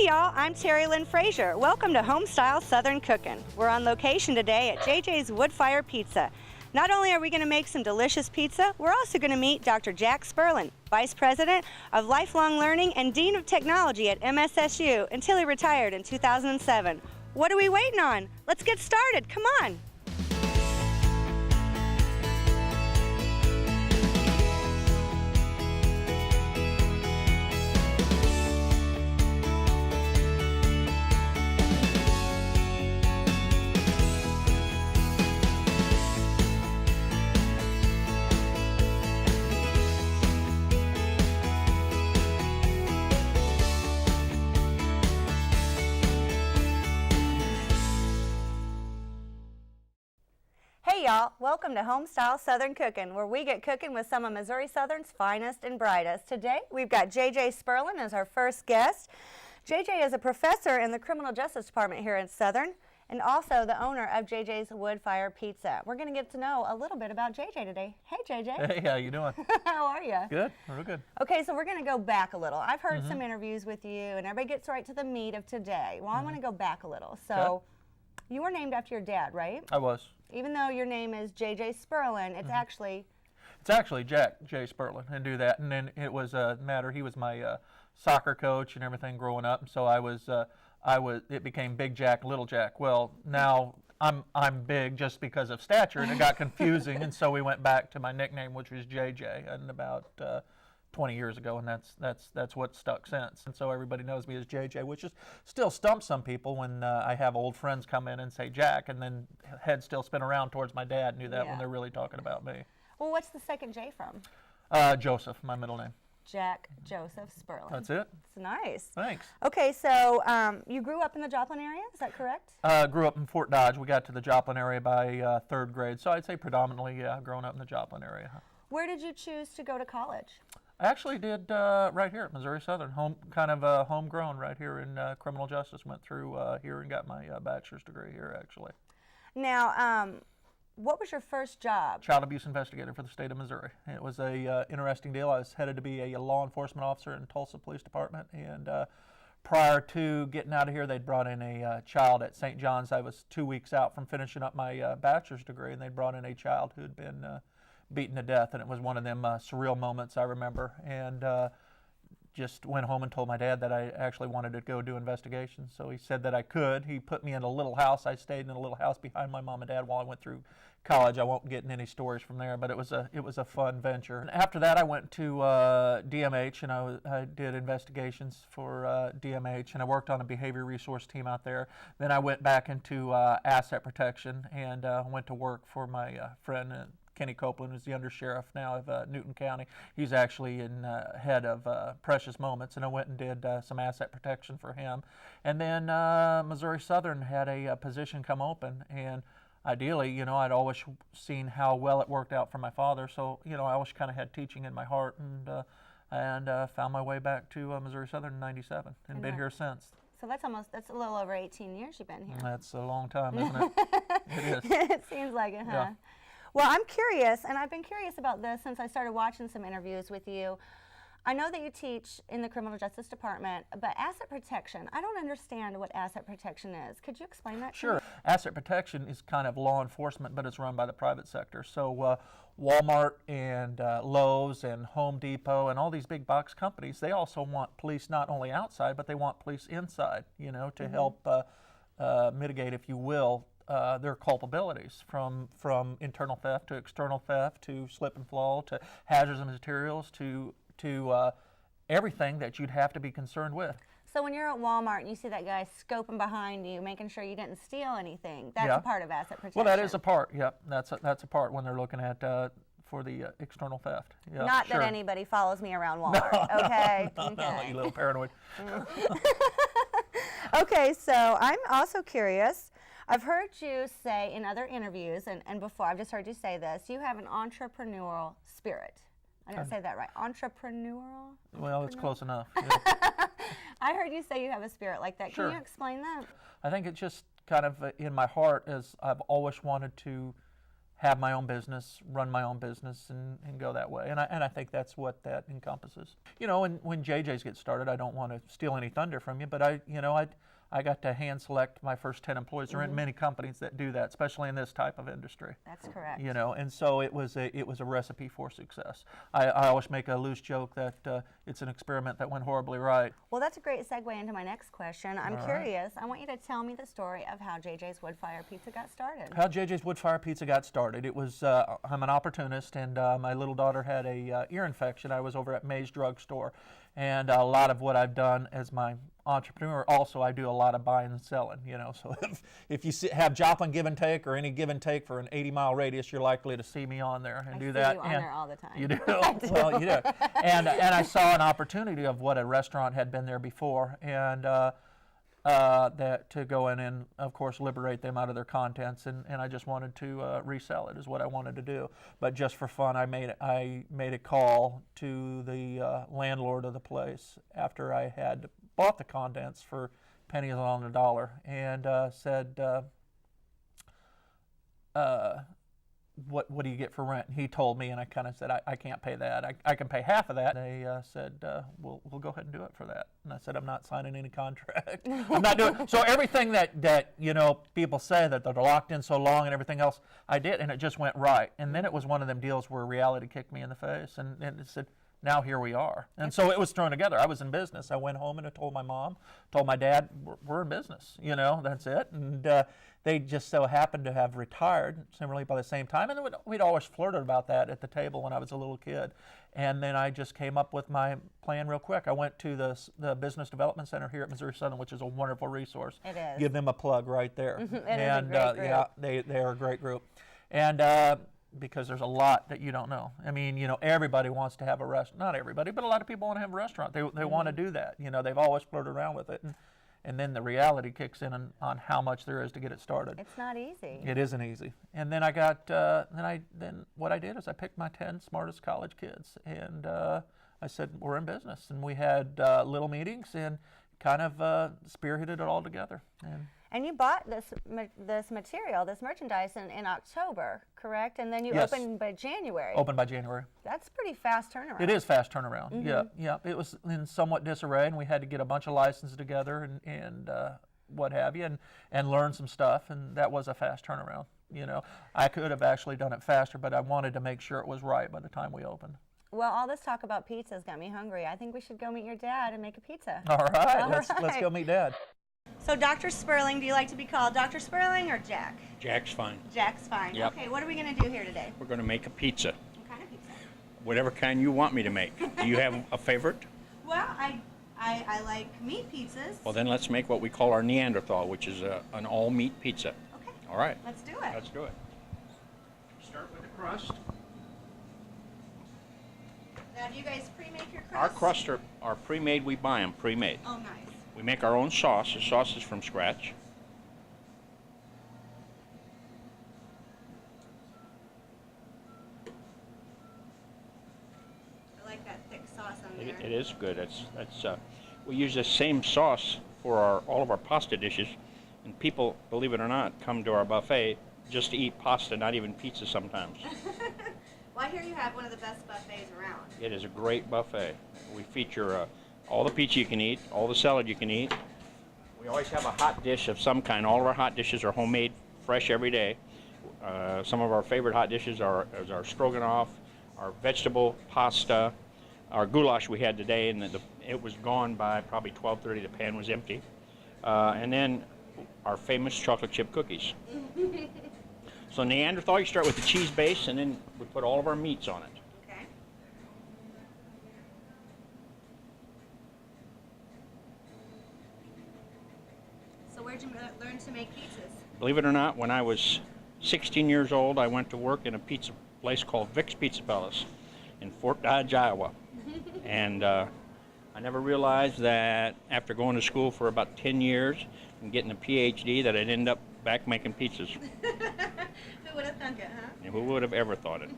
Hey y'all, I'm Terry Lynn Frazier. Welcome to Homestyle Southern Cooking. We're on location today at JJ's Wood Fire Pizza. Not only are we going to make some delicious pizza, we're also going to meet Dr. Jack Sperlin, Vice President of Lifelong Learning and Dean of Technology at MSSU until he retired in 2007. What are we waiting on? Let's get started. Come on. Hey y'all, welcome to Homestyle Southern Cooking, where we get cooking with some of Missouri Southern's finest and brightest. Today, we've got JJ Sperlin as our first guest. JJ is a professor in the Criminal Justice Department here in Southern, and also the owner of JJ's Wood Fire Pizza. We're going to get to know a little bit about JJ today. Hey JJ. Hey, how you doing? How are you? Good, real good. Okay, so we're going to go back a little. I've heard some interviews with you, and everybody gets right to the meat of today. Well, I want to go back a little. So, you were named after your dad, right? I was. Even though your name is JJ Sperlin, it's actually... It's actually Jack J. Sperlin, and do that. And then it was a matter, he was my soccer coach and everything growing up. And so it became Big Jack, Little Jack. Well, now I'm big just because of stature, and it got confusing. And so we went back to my nickname, which was JJ, and about 20 years ago, and that's what stuck since. And so everybody knows me as JJ, which is still stumps some people when I have old friends come in and say Jack, and then heads still spin around towards my dad, knew that when they're really talking about me. Well, what's the second J from? Joseph, my middle name. Jack Joseph Sperlin. That's it. It's nice. Thanks. Okay, so you grew up in the Joplin area, is that correct? Grew up in Fort Dodge. We got to the Joplin area by third grade, so I'd say predominantly growing up in the Joplin area. Where did you choose to go to college? I actually did right here at Missouri Southern, homegrown right here in criminal justice. Went through here and got my bachelor's degree here, actually. Now, what was your first job? Child abuse investigator for the state of Missouri. It was a interesting deal. I was headed to be a law enforcement officer in Tulsa Police Department, and prior to getting out of here, they'd brought in a child at St. John's. I was 2 weeks out from finishing up my bachelor's degree, and they'd brought in a child who had been beaten to death, and it was one of them surreal moments I remember, and just went home and told my dad that I actually wanted to go do investigations. So he said that I could. He put me in a little house. I stayed in a little house behind my mom and dad while I went through college. I won't get in any stories from there, but it was a fun venture. And after that, I went to DMH, and I did investigations for DMH, and I worked on a behavior resource team out there. Then I went back into asset protection and went to work for my friend Kenny Copeland, who's the undersheriff now of Newton County. He's actually head of Precious Moments, and I went and did some asset protection for him. And then Missouri Southern had a position come open, and ideally, I'd always seen how well it worked out for my father, so I always kind of had teaching in my heart, and found my way back to Missouri Southern in '97, and been here since. So that's a little over 18 years you've been here. That's a long time, isn't it? It is. It seems like it, huh? Yeah. Well, I'm curious, and I've been curious about this since I started watching some interviews with you. I know that you teach in the Criminal Justice Department, but asset protection, I don't understand what asset protection is. Could you explain that to me? Sure. Asset protection is kind of law enforcement, but it's run by the private sector. So Walmart and Lowe's and Home Depot and all these big box companies, they also want police not only outside, but they want police inside, to help mitigate, if you will, their culpabilities, from internal theft to external theft to slip and fall to hazardous materials to everything that you'd have to be concerned with. So when you're at Walmart and you see that guy scoping behind you, making sure you didn't steal anything, that's a part of asset protection. Well, that is a part. Yep, that's a part when they're looking at for the external theft. Yep, Not that anybody follows me around Walmart. Okay. No, you little paranoid. Okay, so I'm also curious. I've heard you say in other interviews, and before, I've just heard you say this, you have an entrepreneurial spirit. I didn't say that right. Entrepreneurial? Well, it's close enough. Yeah. I heard you say you have a spirit like that. Sure. Can you explain that? I think it's just kind of in my heart, as I've always wanted to have my own business, run my own business, and go that way. And I think that's what that encompasses. You know, when JJ's get started, I don't want to steal any thunder from you, but I got to hand select my first 10 employees. There aren't many companies that do that, especially in this type of industry. That's correct. You know, and so it was a recipe for success. I always make a loose joke that it's an experiment that went horribly right. Well, that's a great segue into my next question. I'm curious. I want you to tell me the story of how JJ's Wood Fire Pizza got started. How JJ's Wood Fire Pizza got started. It was, I'm an opportunist, and my little daughter had a ear infection. I was over at May's drugstore, and a lot of what I've done as my entrepreneur, also I do a lot of buying and selling, you know. So if you have Joplin Give and Take or any Give and Take for an 80-mile radius, you're likely to see me on there and do that. I see you on there all the time. You do? Well, you do. And I saw an opportunity of what a restaurant had been there before, and that to go in and, of course, liberate them out of their contents, and I just wanted to resell it is what I wanted to do. But just for fun, I made a call to the landlord of the place after I had bought the contents for pennies on the dollar, and said, what do you get for rent? And he told me, and I kind of said, I can't pay that. I can pay half of that. And they said, we'll go ahead and do it for that. And I said, I'm not signing any contract. I'm not doing. So everything that you know, people say that they're locked in so long and everything else, I did, and it just went right. And then it was one of them deals where reality kicked me in the face, and it said, now here we are. And so it was thrown together. I was in business. I went home and I told my mom, told my dad, we're in business, you know, that's it. And they just so happened to have retired similarly by the same time. And we'd always flirted about that at the table when I was a little kid. And then I just came up with my plan real quick. I went to the Business Development Center here at Missouri Southern, which is a wonderful resource. It is. Give them a plug right there. It is a great group. Yeah, they are a great group. And because there's a lot that you don't know. I mean, you know, everybody wants to have a restaurant. Not everybody, but a lot of people want to have a restaurant. They want to do that. You know, they've always flirted around with it. And then the reality kicks in on how much there is to get it started. It's not easy. It isn't easy. And then I got, then what I did is I picked my 10 smartest college kids, and I said, we're in business. And we had little meetings and kind of spearheaded it all together. And you bought this material, this merchandise in October, correct? And then you Yes. opened by January. Opened by January. That's pretty fast turnaround. It is fast turnaround. Yeah. It was in somewhat disarray, and we had to get a bunch of licenses together and what have you, and learn some stuff. And that was a fast turnaround. You know, I could have actually done it faster, but I wanted to make sure it was right by the time we opened. Well, all this talk about pizzas got me hungry. I think we should go meet your dad and make a pizza. All right, All let's right. go meet Dad. So, Dr. Sperling, do you like to be called Dr. Sperling or Jack? Jack's fine. Jack's fine. Yep. Okay, what are we going to do here today? We're going to make a pizza. What kind of pizza? Whatever kind you want me to make. Do you have a favorite? Well, I like meat pizzas. Well, then let's make what we call our Neanderthal, which is an all-meat pizza. Okay. All right. Let's do it. Let's do it. Start with the crust. Now, do you guys pre-make your crust? Our crusts are pre-made. We buy them pre-made. Oh, nice. We make our own sauce. The sauce is from scratch. I like that thick sauce on there. It is good. We use the same sauce for all of our pasta dishes, and people, believe it or not, come to our buffet just to eat pasta, not even pizza sometimes. Well, I hear you have one of the best buffets around. It is a great buffet. We feature all the pizza you can eat, all the salad you can eat. We always have a hot dish of some kind. All of our hot dishes are homemade, fresh every day. Some of our favorite hot dishes are our stroganoff, our vegetable pasta, our goulash we had today, and it was gone by probably 12:30. The pan was empty. And then our famous chocolate chip cookies. So Neanderthal, you start with the cheese base, and then we put all of our meats on it. Okay. So where'd you learn to make pizzas? Believe it or not, when I was 16 years old, I went to work in a pizza place called Vic's Pizza Palace in Fort Dodge, Iowa. And I never realized that after going to school for about 10 years and getting a PhD that I'd end up back making pizzas. Who would have thunk it, huh? And who would have ever thought it?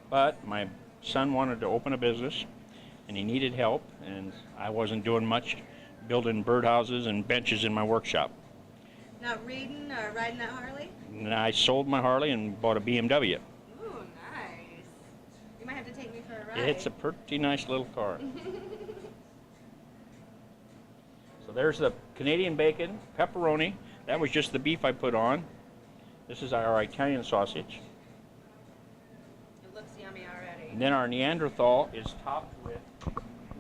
But my son wanted to open a business, and he needed help, and I wasn't doing much building birdhouses and benches in my workshop. Not reading or riding that Harley? And I sold my Harley and bought a BMW. Ooh, nice. You might have to take me for a ride. It's a pretty nice little car. So there's the Canadian bacon, pepperoni. That was just the beef I put on. This is our Italian sausage. It looks yummy already. And then our Neanderthal is topped with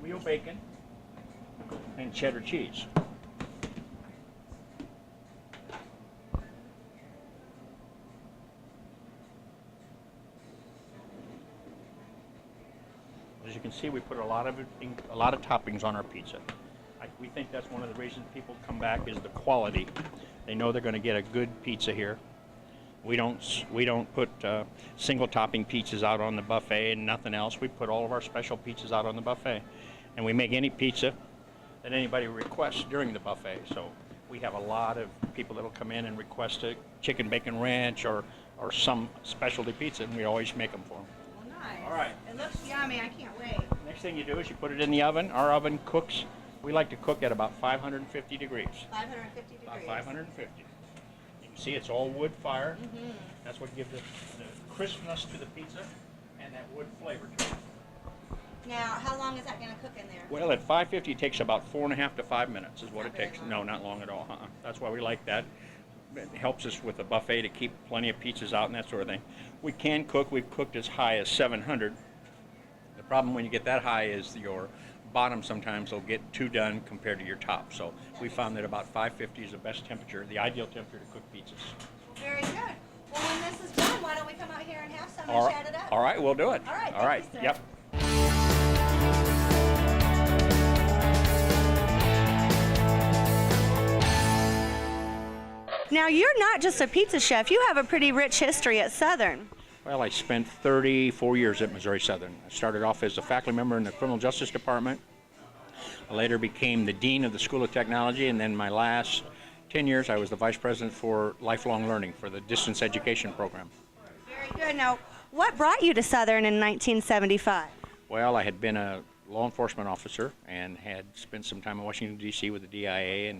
wheel bacon and cheddar cheese. As you can see, we put a lot of toppings on our pizza. We think that's one of the reasons people come back is the quality. They know they're going to get a good pizza here. We don't put single topping pizzas out on the buffet and nothing else. We put all of our special pizzas out on the buffet, and we make any pizza that anybody requests during the buffet. So we have a lot of people that'll come in and request a chicken bacon ranch or some specialty pizza, and we always make them for them. Well, nice. All right. It looks yummy. I can't wait. Next thing you do is you put it in the oven. Our oven cooks. We like to cook at about 550 degrees. 550 degrees. About 550. You can see it's all wood fire. Mm-hmm. That's what gives it the crispness to the pizza and that wood flavor to it. Now, how long is that going to cook in there? Well, at 550 it takes about 4.5 to 5 minutes is what Not it very takes. long. No, not long at all. That's why we like that. It helps us with the buffet to keep plenty of pizzas out and that sort of thing. We can cook. We've cooked as high as 700. The problem when you get that high is your bottom sometimes will get too done compared to your top. So we found that about 550 is the best temperature, the ideal temperature to cook pizzas. Very good. Well, when this is done, why don't we come out here and have some All and right, chat it up? all right, we'll do it. All right, all right. thank you, sir. Yep. Now, you're not just a pizza chef. You have a pretty rich history at Southern. Well, I spent 34 years at Missouri Southern. I started off as a faculty member in the Criminal Justice Department. I later became the Dean of the School of Technology, and then my last 10 years I was the Vice President for Lifelong Learning for the Distance Education Program. Very good. Now, what brought you to Southern in 1975? Well, I had been a law enforcement officer and had spent some time in Washington, D.C. with the DIA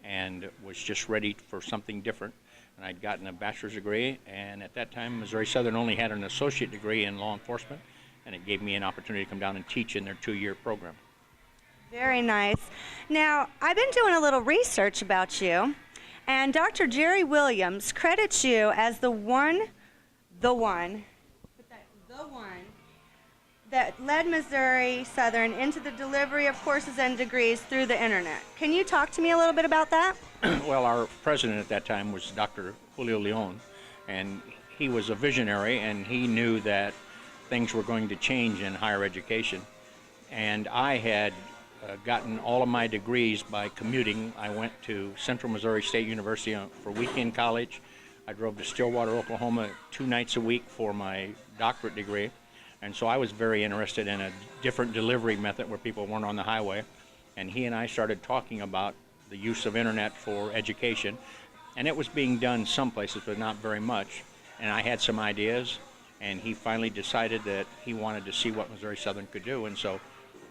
and was just ready for something different. And I'd gotten a bachelor's degree, and at that time, Missouri Southern only had an associate degree in law enforcement, and it gave me an opportunity to come down and teach in their 2-year program. Very nice. Now, I've been doing a little research about you, and Dr. Jerry Williams credits you as the one that led Missouri Southern into the delivery of courses and degrees through the internet. Can you talk to me a little bit about that? Well, our president at that time was Dr. Julio Leon, and he was a visionary, and he knew that things were going to change in higher education. And I had gotten all of my degrees by commuting. I went to Central Missouri State University for weekend college. I drove to Stillwater, Oklahoma 2 nights a week for my doctorate degree. And so I was very interested in a different delivery method where people weren't on the highway. And he and I started talking about the use of internet for education. And it was being done some places, but not very much. And I had some ideas, and he finally decided that he wanted to see what Missouri Southern could do. And so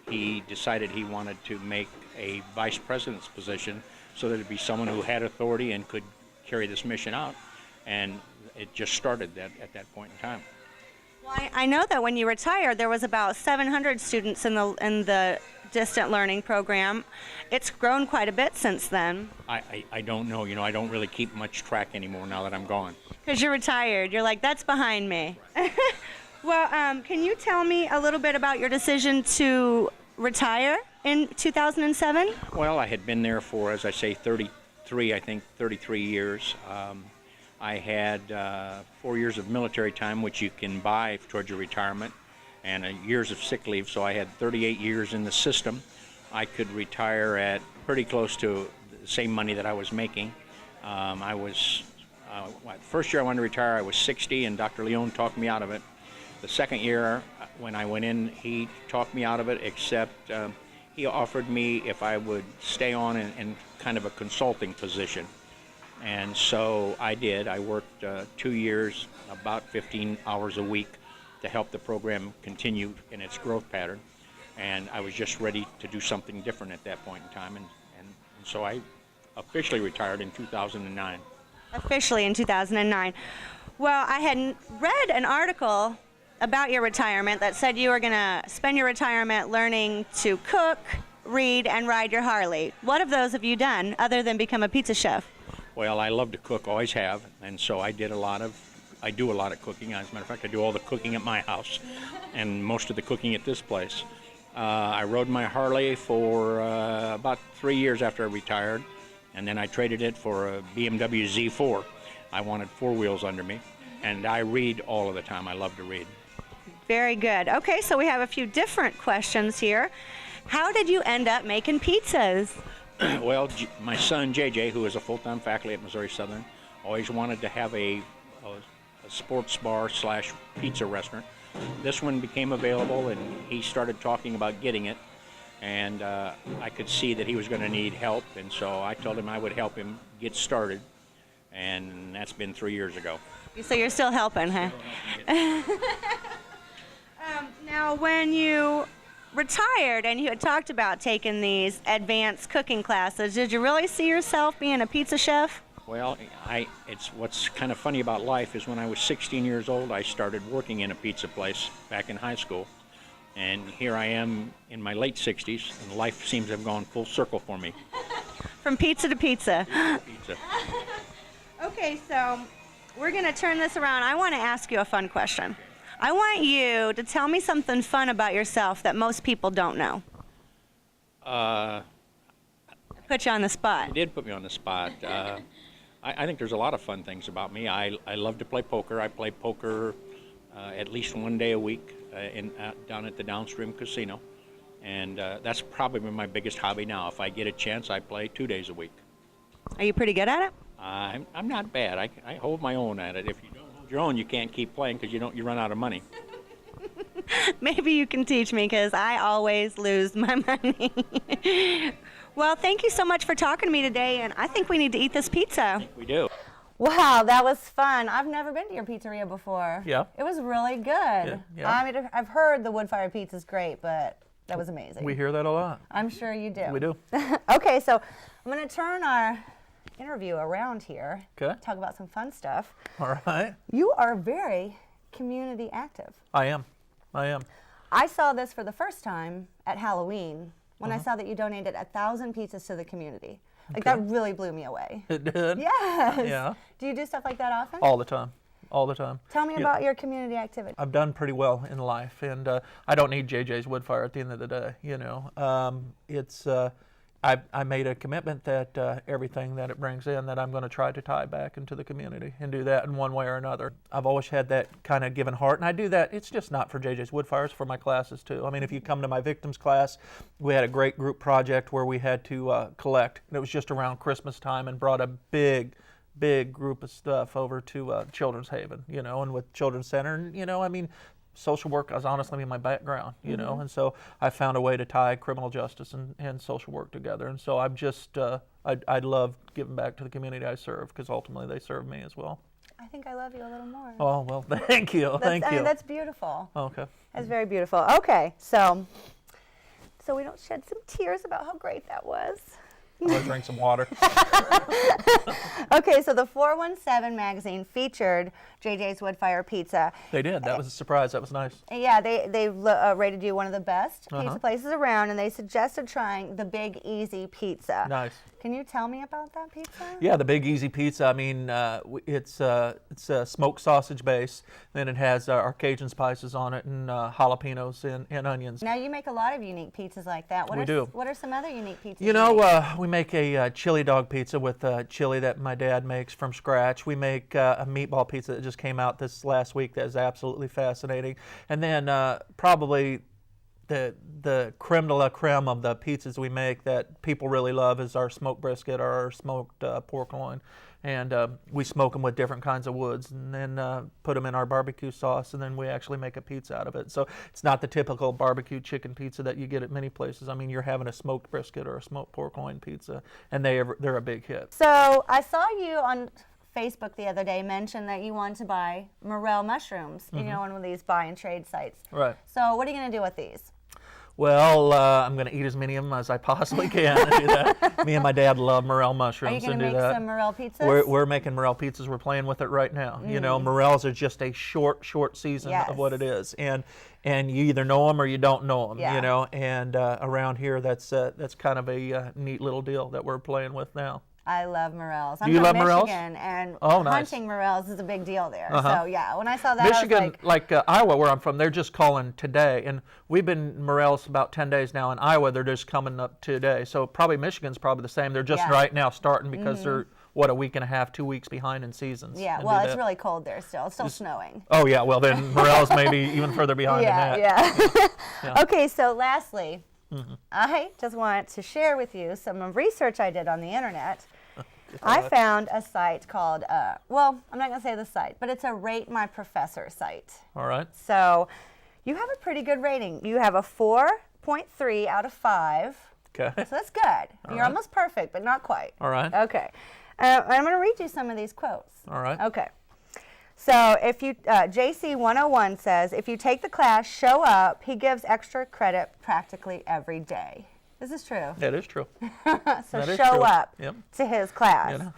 he decided he wanted to make a vice president's position so that it'd be someone who had authority and could carry this mission out. And it just started at that point in time. Well, I know that when you retired, there was about 700 students in the distant learning program. It's grown quite a bit since then. I don't know. You know, I don't really keep much track anymore now that I'm gone. Because you're retired. You're like, that's behind me. Well, can you tell me a little bit about your decision to retire in 2007? Well, I had been there for, as I say, 33 years. I had 4 years of military time, which you can buy towards your retirement, and years of sick leave, so I had 38 years in the system. I could retire at pretty close to the same money that I was making. First year I wanted to retire, I was 60, and Dr. Leon talked me out of it. The second year, when I went in, he talked me out of it, except he offered me if I would stay on in kind of a consulting position. And so I did. I worked 2 years, about 15 hours a week to help the program continue in its growth pattern. And I was just ready to do something different at that point in time. And so I officially retired in 2009. Officially in 2009. Well, I had read an article about your retirement that said you were going to spend your retirement learning to cook, read, and ride your Harley. What of those have you done other than become a pizza chef? Well, I love to cook, always have, and so I do a lot of cooking. As a matter of fact, I do all the cooking at my house and most of the cooking at this place. I rode my Harley for about 3 years after I retired, and then I traded it for a BMW Z4. I wanted 4 wheels under me, and I read all of the time. I love to read. Very good. Okay, so we have a few different questions here. How did you end up making pizzas? Well, my son JJ, who is a full-time faculty at Missouri Southern, always wanted to have a sports bar / pizza restaurant. This one became available, and he started talking about getting it, and I could see that he was going to need help, and so I told him I would help him get started, and that's been 3 years ago. So you're still helping, huh? Now, when you retired and you had talked about taking these advanced cooking classes, did you really see yourself being a pizza chef? Well, it's what's kind of funny about life is when I was 16 years old, I started working in a pizza place back in high school. And here I am in my late 60s, and life seems to have gone full circle for me. From pizza to pizza. Pizza. Okay, so we're going to turn this around. I want to ask you a fun question. I want you to tell me something fun about yourself that most people don't know. Put you on the spot. You did put me on the spot. I think there's a lot of fun things about me. I love to play poker. I play poker at least 1 day a week down at the Downstream Casino. And that's probably my biggest hobby now. If I get a chance, I play 2 days a week. Are you pretty good at it? I'm not bad. I hold my own at it. If you don't hold your own, you can't keep playing because you run out of money. Maybe you can teach me because I always lose my money. Well, thank you so much for talking to me today, and I think we need to eat this pizza. I think we do. Wow, that was fun. I've never been to your pizzeria before. Yeah. It was really good. Yeah. I mean, I've heard the wood-fired pizza's great, but that was amazing. We hear that a lot. I'm sure you do. We do. Okay, so I'm going to turn our interview around here. Okay. Talk about some fun stuff. All right. You are very community active. I am. I saw this for the first time at Halloween when I saw that you donated 1,000 pizzas to the community. Like, that really blew me away. It did? Yes. Yeah. Do you do stuff like that often? All the time. All the time. Tell me about your community activity. I've done pretty well in life, and I don't need JJ's wood fire at the end of the day, you know. I made a commitment that everything that it brings in, that I'm going to try to tie back into the community and do that in one way or another. I've always had that kind of given heart, and I do that. It's just not for JJ's wood fires, for my classes too. I mean, if you come to my victims class, we had a great group project where we had to collect, and it was just around Christmas time, and brought a big group of stuff over to Children's Haven, you know, and with Children's Center, and, you know, I mean, social work is honestly my background, you know, and so I found a way to tie criminal justice and social work together. And so I'm just, I love giving back to the community I serve, because ultimately they serve me as well. I think I love you a little more. Oh, well, thank you. Thank you. I mean, that's beautiful. Okay. That's very beautiful. Okay, so we don't shed some tears about how great that was. I'm going to drink some water. Okay, so the 417 magazine featured JJ's Wood Fire Pizza. They did. That was a surprise. That was nice. Yeah, they rated you one of the best pizza places around, and they suggested trying the Big Easy Pizza. Nice. Can you tell me about that pizza? Yeah, the Big Easy Pizza. I mean, it's a smoked sausage base. Then it has our Cajun spices on it, and jalapenos and onions. Now, you make a lot of unique pizzas like that. We do. What are some other unique pizzas? You know, we make a chili dog pizza with chili that my dad makes from scratch. We make a meatball pizza that just came out this last week that is absolutely fascinating. And then probably the creme de la creme of the pizzas we make that people really love is our smoked brisket or our smoked pork loin. And we smoke them with different kinds of woods, and then put them in our barbecue sauce, and then we actually make a pizza out of it. So it's not the typical barbecue chicken pizza that you get at many places. I mean, you're having a smoked brisket or a smoked pork loin pizza, and they're a big hit. So I saw you on Facebook the other day mention that you want to buy morel mushrooms, you know, on one of these buy and trade sites. Right. So what are you going to do with these? Well, I'm going to eat as many of them as I possibly can and do that. Me and my dad love morel Are you mushrooms going and to do make that. some morel pizzas? We're making morel pizzas. We're playing with it right now. You know, morels are just a short season of what it is, and you either know them or you don't know them. Yeah. You know, and around here, that's kind of a neat little deal that we're playing with now. I love morels. I'm Do you from love morels? Michigan, and Oh, nice. hunting morels is a big deal there. Uh-huh. So yeah, when I saw that, Michigan, I was like, Iowa, where I'm from, they're just calling today, and we've been morels about 10 days now. In Iowa, they're just coming up today. So probably Michigan's probably the same. They're just Yeah. right now starting because they're a week and a half, 2 weeks behind in seasons. yeah. and Well, do it's that. really cold there still. It's still snowing. Oh yeah, well then morels may be even further behind than that. Yeah. Yeah. Okay, so lastly, I just want to share with you some research I did on the internet. I found a site called, well, I'm not going to say the site, but it's a Rate My Professor site. All right. So you have a pretty good rating. You have a 4.3 out of 5. Okay. So that's good. You're right. almost perfect, but not quite. All right. Okay. I'm going to read you some of these quotes. All right. Okay. So if you, JC101 says, if you take the class, show up, he gives extra credit practically every day. This is true. That is true. So That is show true. up Yep. to his class. You know,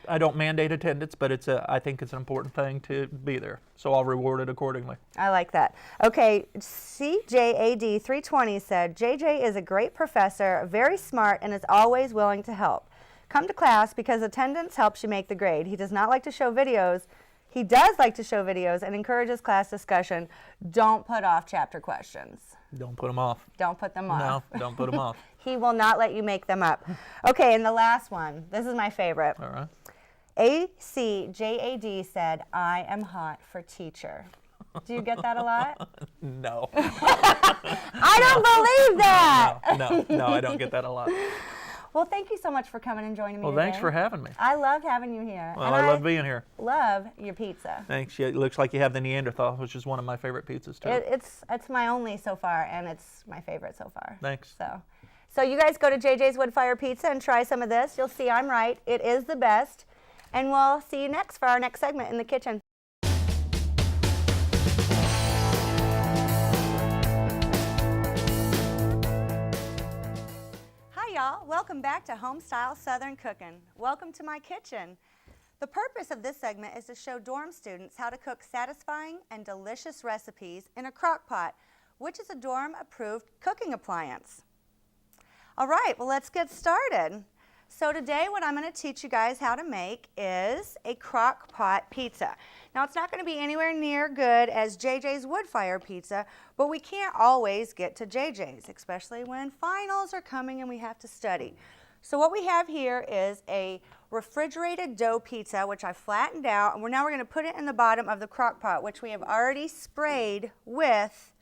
I don't mandate attendance, but I think it's an important thing to be there. So I'll reward it accordingly. I like that. Okay, CJAD320 said, JJ is a great professor, very smart, and is always willing to help. Come to class because attendance helps you make the grade. He does not like to show videos. He does like to show videos and encourages class discussion. Don't put off chapter questions. Don't put them off. Don't put them off. No, don't put them off. He will not let you make them up. Okay, and the last one. This is my favorite. All right. ACJAD said, I am hot for teacher. Do you get that a lot? No. I don't believe that. No, I don't get that a lot. Well, thank you so much for coming and joining me Well, today. thanks for having me. I loved having you here. Well, and I love being here. Love your pizza. Thanks. Yeah, it looks like you have the Neanderthal, which is one of my favorite pizzas too. It's my only so far, and it's my favorite so far. Thanks. So you guys go to JJ's Woodfire Pizza and try some of this. You'll see I'm right. It is the best. And we'll see you next for our next segment in the kitchen. Hi y'all, welcome back to Homestyle Southern Cooking. Welcome to my kitchen. The purpose of this segment is to show dorm students how to cook satisfying and delicious recipes in a crock pot, which is a dorm-approved cooking appliance. All right, well, let's get started. So today what I'm going to teach you guys how to make is a crock pot pizza. Now it's not going to be anywhere near good as JJ's Woodfire Pizza, but we can't always get to JJ's, especially when finals are coming and we have to study. So what we have here is a refrigerated dough pizza, which I flattened out, and now we're going to put it in the bottom of the crock pot, which we have already sprayed with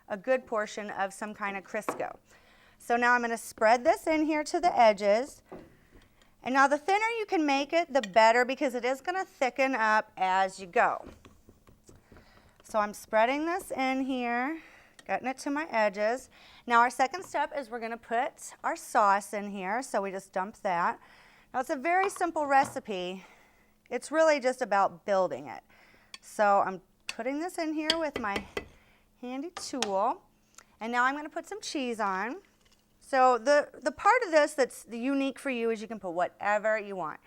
a good portion of some kind of Crisco. So now I'm going to spread this in here to the edges. And now the thinner you can make it, the better, because it is going to thicken up as you go. So I'm spreading this in here, getting it to my edges. Now our second step is we're going to put our sauce in here, so we just dump that. Now it's a very simple recipe. It's really just about building it. So I'm putting this in here with my handy tool, and now I'm going to put some cheese on. So the part of this that's unique for you is you can put whatever you want,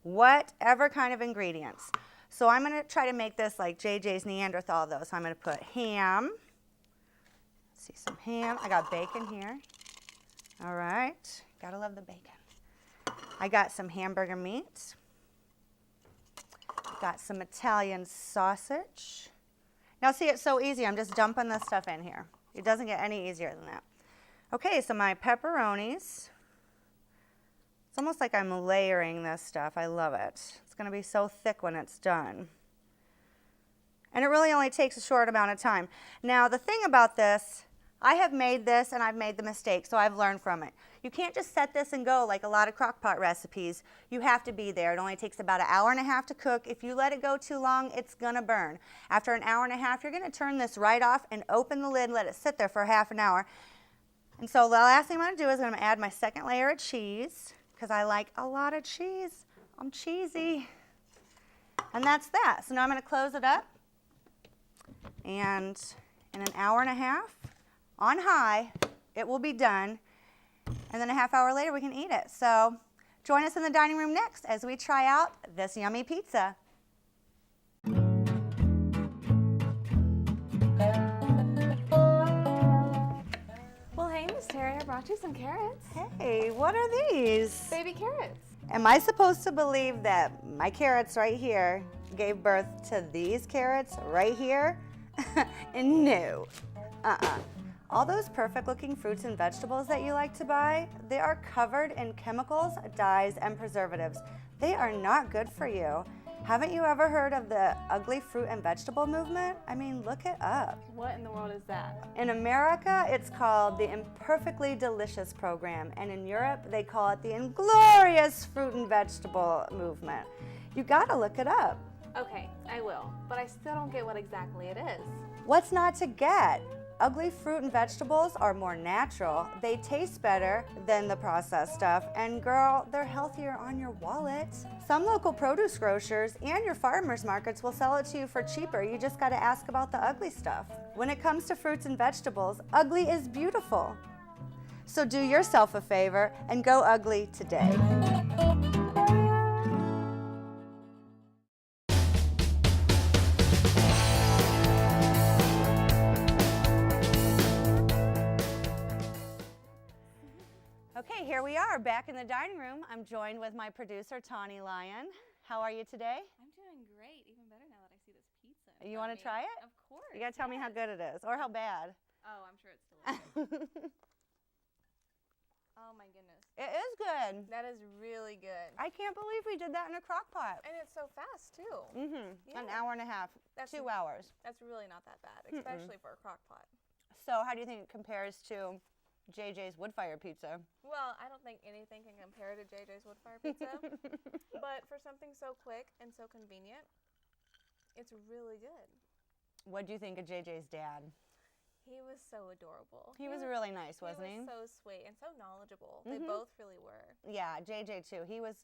whatever kind of ingredients. So I'm going to try to make this like JJ's Neanderthal though. So I'm going to put ham. Let's see, some ham. I got bacon here. All right, gotta love the bacon. I got some hamburger meat. Got some Italian sausage. Now see, it's so easy. I'm just dumping this stuff in here. It doesn't get any easier than that. Okay, so my pepperonis. It's almost like I'm layering this stuff. I love it. It's going to be so thick when it's done. And it really only takes a short amount of time. Now, the thing about this, I have made this and I've made the mistake, so I've learned from it. You can't just set this and go like a lot of crock pot recipes. You have to be there. It only takes about an hour and a half to cook. If you let it go too long, it's going to burn. After an hour and a half, you're going to turn this right off and open the lid and let it sit there for half an hour. And so the last thing I'm going to do is I'm going to add my second layer of cheese because I like a lot of cheese. I'm cheesy. And that's that. So now I'm going to close it up. And in an hour and a half, on high, it will be done, and then a half hour later we can eat it. So join us in the dining room next as we try out this yummy pizza. Well, hey, Miss Terry, I brought you some carrots. Hey, what are these? Baby carrots. Am I supposed to believe that my carrots right here gave birth to these carrots right here? No. All those perfect looking fruits and vegetables that you like to buy, they are covered in chemicals, dyes, and preservatives. They are not good for you. Haven't you ever heard of the ugly fruit and vegetable movement? I mean, look it up. What in the world is that? In America, it's called the Imperfectly Delicious program, and in Europe, they call it the Inglorious Fruit and Vegetable movement. You gotta look it up. Okay, I will, but I still don't get what exactly it is. What's not to get? Ugly fruit and vegetables are more natural. They taste better than the processed stuff, and girl, they're healthier on your wallet. Some local produce grocers and your farmers markets will sell it to you for cheaper. You just gotta ask about the ugly stuff. When it comes to fruits and vegetables, ugly is beautiful. So do yourself a favor and go ugly today. Okay, here we are back in the dining room. I'm joined with my producer, Tawny Lyon. How are you today? I'm doing great, even better now that I see this pizza. You want to try it? Of course. You got to tell me how good it is, or how bad. Oh, I'm sure it's delicious. Oh my goodness. It is good. That is really good. I can't believe we did that in a crock pot. And it's so fast too. An hour and a half, That's 2 hours. That's really not that bad, especially for a crock pot. So how do you think it compares to JJ's wood fire pizza? Well, I don't think anything can compare to JJ's wood fire pizza, but for something so quick and so convenient, it's really good. What do you think of JJ's dad? He was so adorable. He was really nice, wasn't he? He was so sweet and so knowledgeable. They both really were. Yeah, JJ too. He was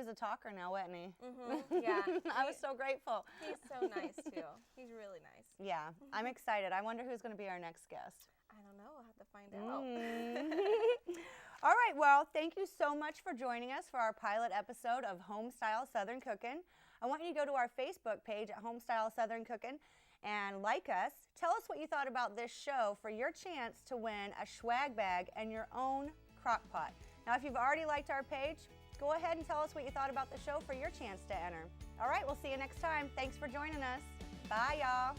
a talker now, wasn't he? Yeah. I was so grateful. He's so nice too. He's really nice. Yeah, I'm excited. I wonder who's going to be our next guest. I don't know. I'll have to find out. All right, well, thank you so much for joining us for our pilot episode of Homestyle Southern Cookin'. I want you to go to our Facebook page at Homestyle Southern Cookin' and like us. Tell us what you thought about this show for your chance to win a swag bag and your own crock pot. Now, if you've already liked our page, go ahead and tell us what you thought about the show for your chance to enter. All right, we'll see you next time. Thanks for joining us. Bye, y'all.